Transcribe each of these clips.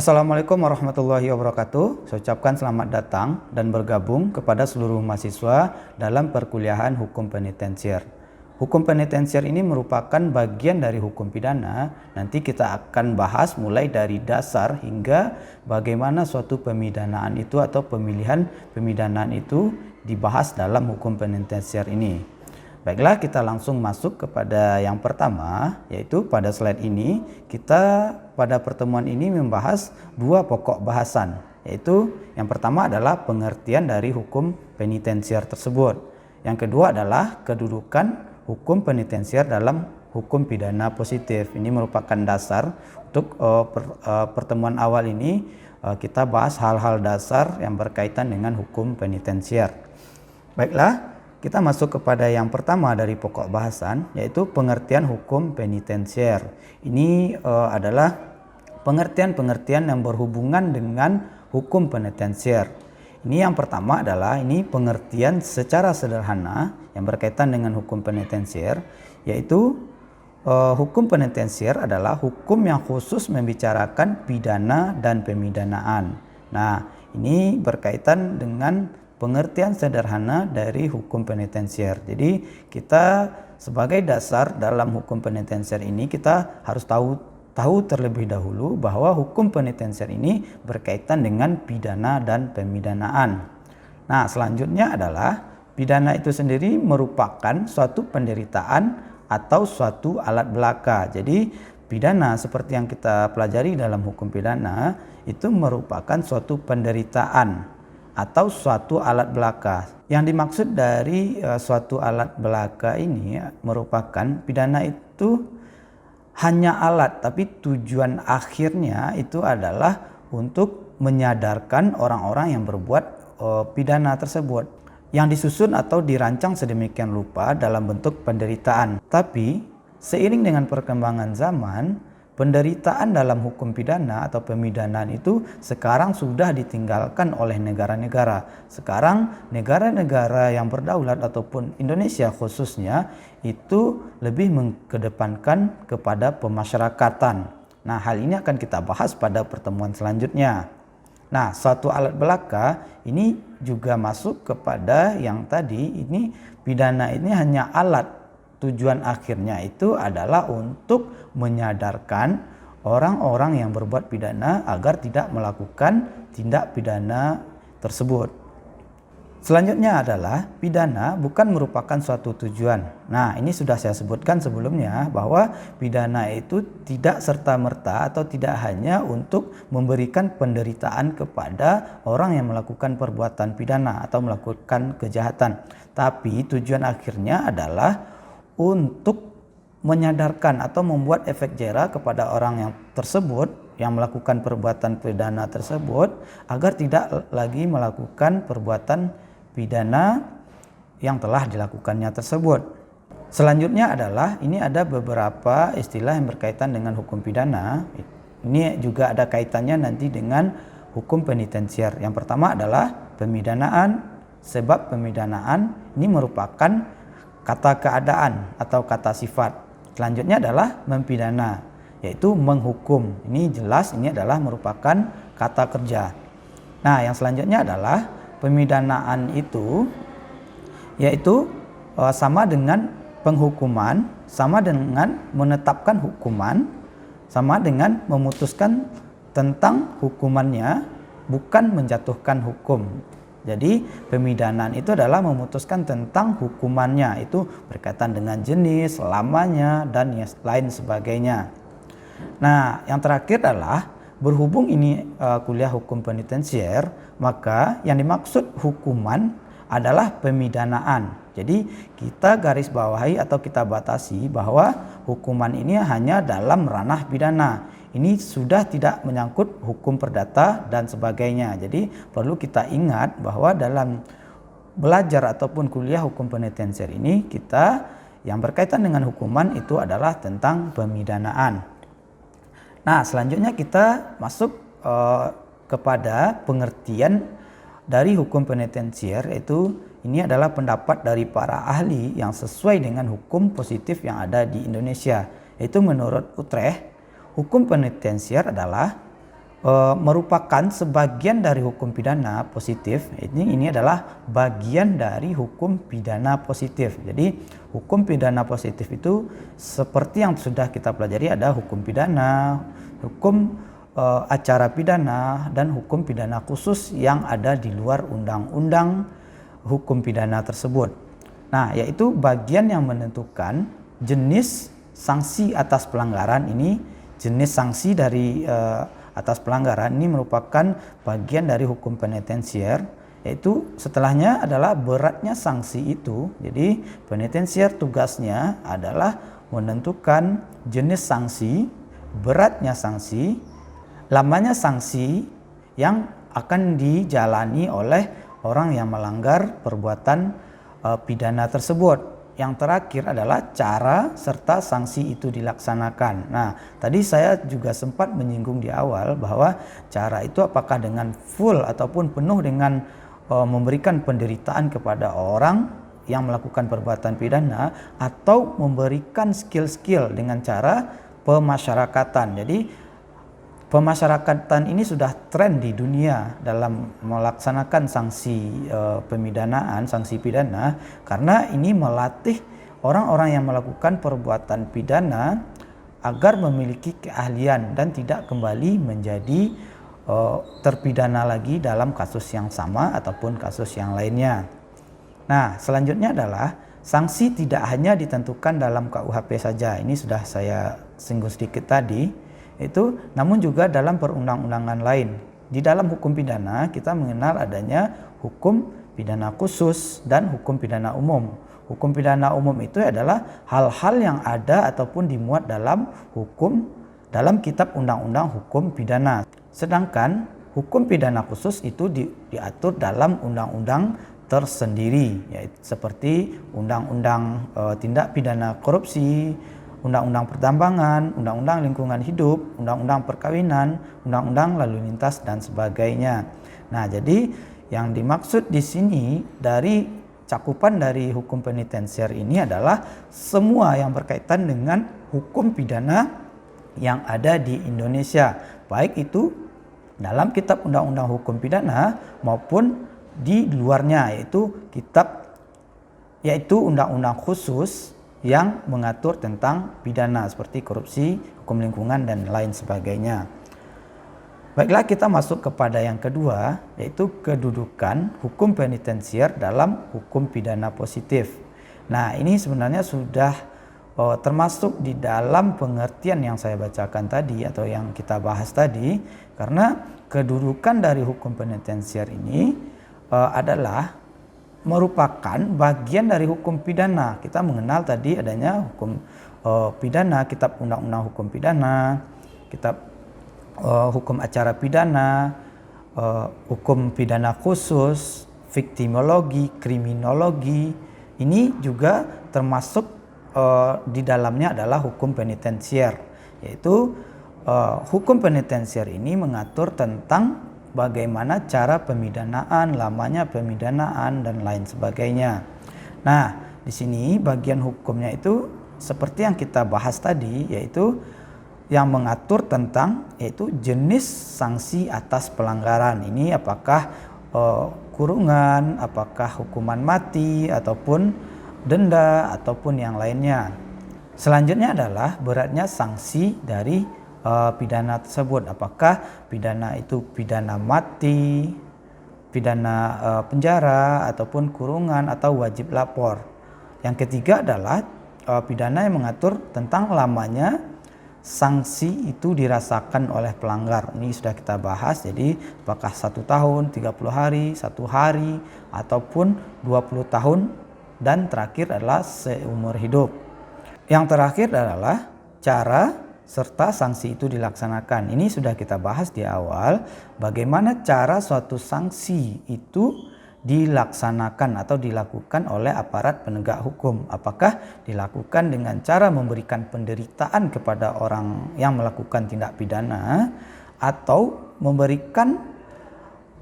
Assalamualaikum warahmatullahi wabarakatuh. Saya ucapkan selamat datang dan bergabung kepada seluruh mahasiswa dalam perkuliahan hukum penitensier. Hukum penitensier ini merupakan bagian dari hukum pidana. Nanti kita akan bahas mulai dari dasar hingga bagaimana suatu pemidanaan itu atau pemilihan pemidanaan itu dibahas dalam hukum penitensier ini. Baiklah, kita langsung masuk kepada yang pertama, yaitu pada slide ini kita pada pertemuan ini membahas dua pokok bahasan, yaitu yang pertama adalah pengertian dari hukum penitensier tersebut. Yang kedua adalah kedudukan hukum penitensier dalam hukum pidana positif. Ini merupakan dasar untuk pertemuan awal ini. Kita bahas hal-hal dasar yang berkaitan dengan hukum penitensier. Baiklah, kita masuk kepada yang pertama dari pokok bahasan, yaitu pengertian hukum penitensier. Ini adalah pengertian-pengertian yang berhubungan dengan hukum penitensier. Ini yang pertama adalah pengertian secara sederhana yang berkaitan dengan hukum penitensier, yaitu hukum penitensier adalah hukum yang khusus membicarakan pidana dan pemidanaan. Nah, ini berkaitan dengan pengertian sederhana dari hukum penitensier. Jadi kita sebagai dasar dalam hukum penitensier ini kita harus tahu terlebih dahulu bahwa hukum penitensier ini berkaitan dengan pidana dan pemidanaan. Nah, selanjutnya adalah pidana itu sendiri merupakan suatu penderitaan atau suatu alat belaka. Jadi pidana seperti yang kita pelajari dalam hukum pidana itu merupakan suatu penderitaan atau suatu alat belaka. Yang dimaksud dari suatu alat belaka ini merupakan pidana itu hanya alat, tapi tujuan akhirnya itu adalah untuk menyadarkan orang-orang yang berbuat pidana tersebut, yang disusun atau dirancang sedemikian rupa dalam bentuk penderitaan. Tapi seiring dengan perkembangan zaman, penderitaan dalam hukum pidana atau pemidanaan itu sekarang sudah ditinggalkan oleh negara-negara. Sekarang negara-negara yang berdaulat ataupun Indonesia khususnya itu lebih mengedepankan kepada pemasyarakatan. Nah, hal ini akan kita bahas pada pertemuan selanjutnya. Nah, suatu alat belaka ini juga masuk kepada yang tadi, ini pidana ini hanya alat. Tujuan akhirnya itu adalah untuk menyadarkan orang-orang yang berbuat pidana agar tidak melakukan tindak pidana tersebut. Selanjutnya adalah pidana bukan merupakan suatu tujuan. Nah, ini sudah saya sebutkan sebelumnya bahwa pidana itu tidak serta-merta atau tidak hanya untuk memberikan penderitaan kepada orang yang melakukan perbuatan pidana atau melakukan kejahatan. Tapi tujuan akhirnya adalah untuk menyadarkan atau membuat efek jera kepada orang yang tersebut yang melakukan perbuatan pidana tersebut agar tidak lagi melakukan perbuatan pidana yang telah dilakukannya tersebut. Selanjutnya adalah ini ada beberapa istilah yang berkaitan dengan hukum pidana. Ini juga ada kaitannya nanti dengan hukum penitensier. Yang pertama adalah pemidanaan. Sebab pemidanaan ini merupakan kata keadaan atau kata sifat. Selanjutnya adalah mempidana, yaitu menghukum. Ini jelas ini adalah merupakan kata kerja. Nah, yang selanjutnya adalah pemidanaan itu yaitu sama dengan penghukuman, sama dengan menetapkan hukuman, sama dengan memutuskan tentang hukumannya, bukan menjatuhkan hukum. Jadi pemidanaan itu adalah memutuskan tentang hukumannya, itu berkaitan dengan jenis, lamanya, dan lain sebagainya. Nah, yang terakhir adalah berhubung ini kuliah hukum penitensier, maka yang dimaksud hukuman adalah pemidanaan. Jadi kita garis bawahi atau kita batasi bahwa hukuman ini hanya dalam ranah pidana. Ini sudah tidak menyangkut hukum perdata dan sebagainya. Jadi perlu kita ingat bahwa dalam belajar ataupun kuliah hukum penitensier ini kita yang berkaitan dengan hukuman itu adalah tentang pemidanaan. Nah, selanjutnya kita masuk kepada pengertian dari hukum penitensier, yaitu ini adalah pendapat dari para ahli yang sesuai dengan hukum positif yang ada di Indonesia. Yaitu menurut Utrecht, hukum penitensier adalah merupakan sebagian dari hukum pidana positif. Ini adalah bagian dari hukum pidana positif. Jadi hukum pidana positif itu seperti yang sudah kita pelajari, ada hukum pidana, hukum acara pidana, dan hukum pidana khusus yang ada di luar undang-undang hukum pidana tersebut. Nah, yaitu bagian yang menentukan jenis sanksi atas pelanggaran ini. Jenis sanksi dari atas pelanggaran ini merupakan bagian dari hukum penitensier, yaitu setelahnya adalah beratnya sanksi itu. Jadi penitensier tugasnya adalah menentukan jenis sanksi, beratnya sanksi, lamanya sanksi yang akan dijalani oleh orang yang melanggar perbuatan pidana tersebut. Yang terakhir adalah cara serta sanksi itu dilaksanakan. Nah, tadi saya juga sempat menyinggung di awal bahwa cara itu apakah dengan full ataupun penuh dengan memberikan penderitaan kepada orang yang melakukan perbuatan pidana, atau memberikan skill-skill dengan cara pemasyarakatan. Jadi pemasyarakatan ini sudah tren di dunia dalam melaksanakan sanksi pemidanaan, sanksi pidana, karena ini melatih orang-orang yang melakukan perbuatan pidana agar memiliki keahlian dan tidak kembali menjadi terpidana lagi dalam kasus yang sama ataupun kasus yang lainnya. Nah, selanjutnya adalah sanksi tidak hanya ditentukan dalam KUHP saja. Ini sudah saya singgung sedikit tadi. Namun juga dalam perundang-undangan lain. Di dalam hukum pidana kita mengenal adanya hukum pidana khusus dan hukum pidana umum. Hukum pidana umum itu adalah hal-hal yang ada ataupun dimuat dalam kitab undang-undang hukum pidana. Sedangkan hukum pidana khusus itu diatur dalam undang-undang tersendiri, yaitu seperti undang-undang tindak pidana korupsi, undang-undang pertambangan, undang-undang lingkungan hidup, undang-undang perkawinan, undang-undang lalu lintas, dan sebagainya. Nah, jadi yang dimaksud di sini dari cakupan dari hukum penitensier ini adalah semua yang berkaitan dengan hukum pidana yang ada di Indonesia, baik itu dalam kitab undang-undang hukum pidana maupun di luarnya, yaitu undang-undang khusus yang mengatur tentang pidana seperti korupsi, hukum lingkungan, dan lain sebagainya. Baiklah, kita masuk kepada yang kedua, yaitu kedudukan hukum penitensier dalam hukum pidana positif. Nah, ini sebenarnya sudah termasuk di dalam pengertian yang saya bacakan tadi atau yang kita bahas tadi, karena kedudukan dari hukum penitensier ini adalah merupakan bagian dari hukum pidana. Kita mengenal tadi adanya hukum pidana, kitab undang-undang hukum pidana, kitab hukum acara pidana, hukum pidana khusus, viktimologi, kriminologi. Ini juga termasuk di dalamnya adalah hukum penitensier, yaitu hukum penitensier ini mengatur tentang bagaimana cara pemidanaan, lamanya pemidanaan, dan lain sebagainya. Nah, di sini bagian hukumnya itu seperti yang kita bahas tadi, yaitu yang mengatur tentang yaitu jenis sanksi atas pelanggaran. Ini apakah kurungan, apakah hukuman mati, ataupun denda, ataupun yang lainnya. Selanjutnya adalah beratnya sanksi dari pidana tersebut. Apakah pidana itu pidana mati, pidana penjara, ataupun kurungan, atau wajib lapor. Yang ketiga adalah pidana yang mengatur tentang lamanya sanksi itu dirasakan oleh pelanggar. Ini sudah kita bahas. Jadi apakah 1 tahun, 30 hari, 1 hari, ataupun 20 tahun, dan terakhir adalah seumur hidup. Yang terakhir adalah cara serta sanksi itu dilaksanakan. Ini sudah kita bahas di awal, bagaimana cara suatu sanksi itu dilaksanakan atau dilakukan oleh aparat penegak hukum. Apakah dilakukan dengan cara memberikan penderitaan kepada orang yang melakukan tindak pidana, atau memberikan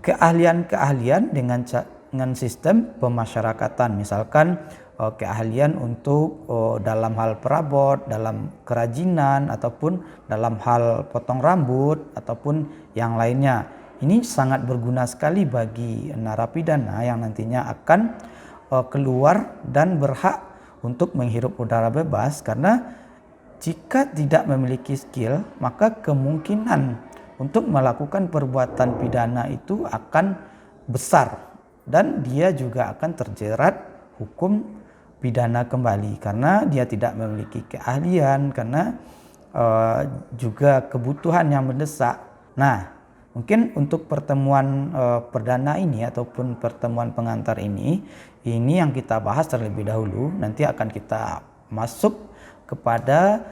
keahlian-keahlian dengan sistem pemasyarakatan. Misalkan keahlian untuk dalam hal perabot, dalam kerajinan, ataupun dalam hal potong rambut, ataupun yang lainnya. Ini sangat berguna sekali bagi narapidana yang nantinya akan keluar dan berhak untuk menghirup udara bebas, karena jika tidak memiliki skill maka kemungkinan untuk melakukan perbuatan pidana itu akan besar dan dia juga akan terjerat hukum pidana kembali karena dia tidak memiliki keahlian, karena juga kebutuhan yang mendesak. Nah, mungkin untuk pertemuan perdana ini ataupun pertemuan pengantar ini yang kita bahas terlebih dahulu. Nanti akan kita masuk kepada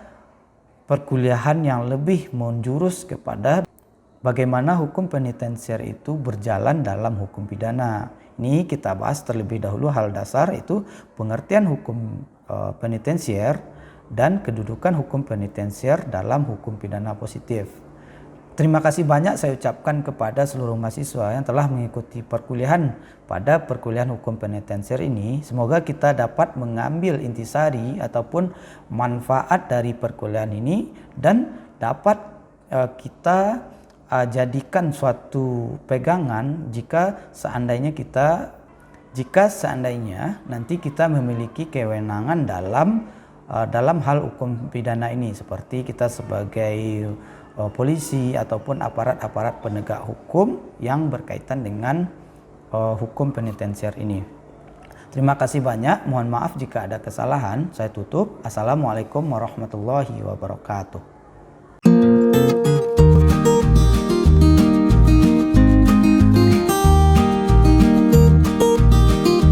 perkuliahan yang lebih menjurus kepada bagaimana hukum penitensier itu berjalan dalam hukum pidana. Ini kita bahas terlebih dahulu hal dasar, itu pengertian hukum penitensier dan kedudukan hukum penitensier dalam hukum pidana positif. Terima kasih banyak saya ucapkan kepada seluruh mahasiswa yang telah mengikuti perkuliahan pada perkuliahan hukum penitensier ini. Semoga kita dapat mengambil intisari ataupun manfaat dari perkuliahan ini dan dapat kita jadikan suatu pegangan jika seandainya nanti kita memiliki kewenangan dalam hal hukum pidana ini, seperti kita sebagai polisi ataupun aparat-aparat penegak hukum yang berkaitan dengan hukum penitensier ini. Terima kasih banyak. Mohon maaf jika ada kesalahan. Saya tutup. Assalamualaikum warahmatullahi wabarakatuh.